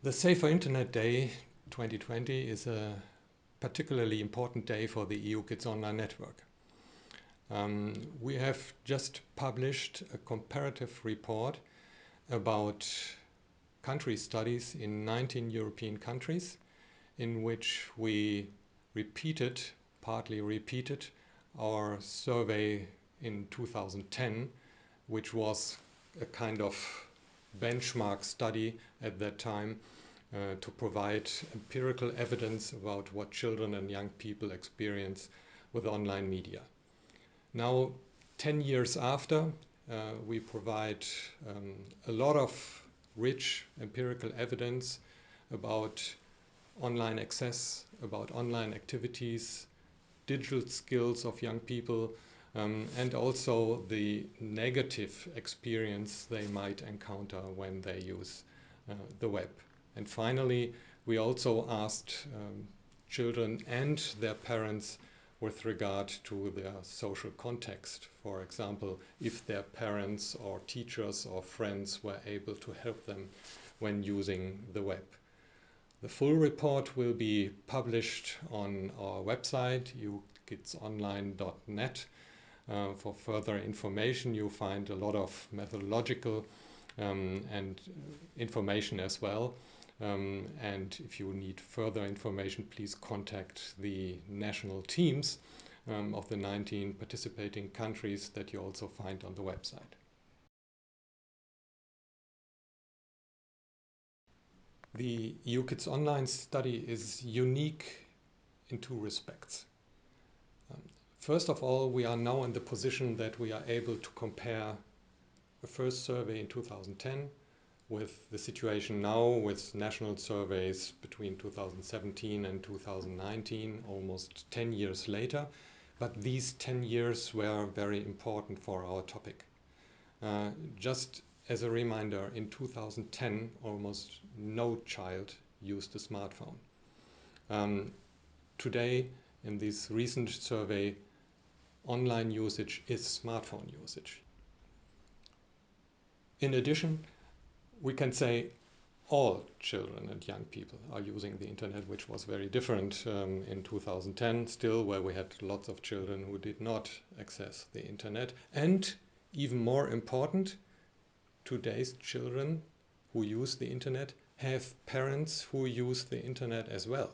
The Safer Internet Day 2020 is a particularly important day for the EU Kids Online Network. We have just published a comparative report about country studies in 19 European countries, in which we partly repeated our survey in 2010, which was a kind of benchmark study at that time to provide empirical evidence about what children and young people experience with online media. Now, 10 years after, we provide a lot of rich empirical evidence about online access, about online activities, digital skills of young people, and also the negative experience they might encounter when they use the web. And finally, we also asked children and their parents with regard to their social context. For example, if their parents or teachers or friends were able to help them when using the web. The full report will be published on our website, eukidsonline.net. For further information, you'll find a lot of methodological and information as well. And if you need further information, please contact the national teams of the 19 participating countries that you also find on the website. The EU Kids Online study is unique in two respects. First of all, we are now in the position that we are able to compare the first survey in 2010 with the situation now with national surveys between 2017 and 2019, almost 10 years later. But these 10 years were very important for our topic. Just as a reminder, in 2010, almost no child used a smartphone. Today, in this recent survey, online usage is smartphone usage. In addition, we can say all children and young people are using the internet, which was very different in 2010, still, where we had lots of children who did not access the internet. And even more important, today's children who use the internet have parents who use the internet as well.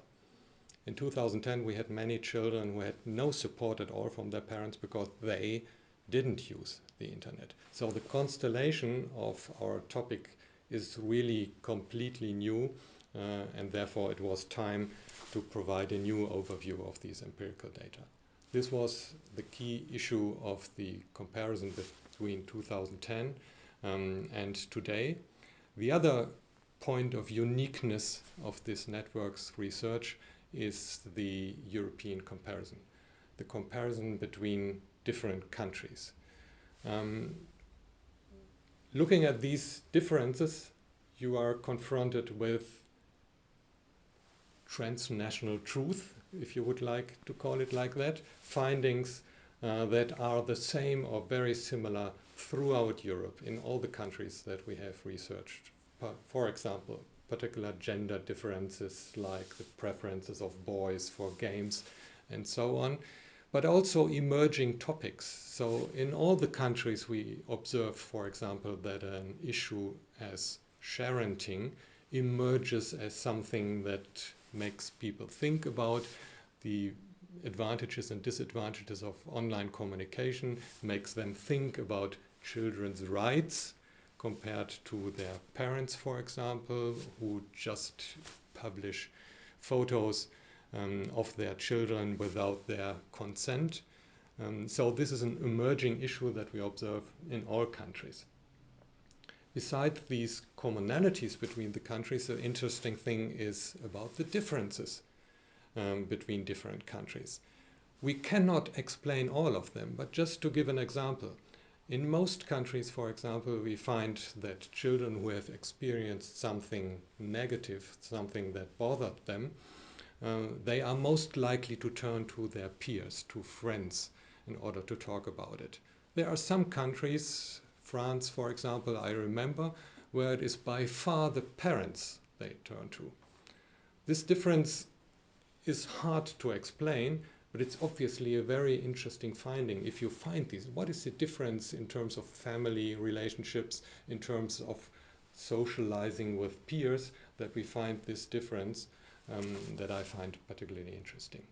In 2010, we had many children who had no support at all from their parents because they didn't use the internet. So the constellation of our topic is really completely new, and therefore it was time to provide a new overview of these empirical data. This was the key issue of the comparison between 2010 and today. The other point of uniqueness of this network's research is the European comparison, the comparison between different countries. Looking at these differences, you are confronted with transnational truth, if you would like to call it like that, findings that are the same or very similar throughout Europe in all the countries that we have researched. For example, particular gender differences like the preferences of boys for games and so on, but also emerging topics. So in all the countries we observe, for example, that an issue as sharenting emerges as something that makes people think about the advantages and disadvantages of online communication, makes them think about children's rights compared to their parents, for example, who just publish photos of their children without their consent. So this is an emerging issue that we observe in all countries. Besides these commonalities between the countries, the interesting thing is about the differences between different countries. We cannot explain all of them, but just to give an example, in most countries, for example, we find that children who have experienced something negative, something that bothered them, they are most likely to turn to their peers, to friends, in order to talk about it. There are some countries, France, for example, I remember, where it is by far the parents they turn to. This difference is hard to explain, but it's obviously a very interesting finding. If you find these, what is the difference in terms of family relationships, in terms of socializing with peers, that we find this difference that I find particularly interesting.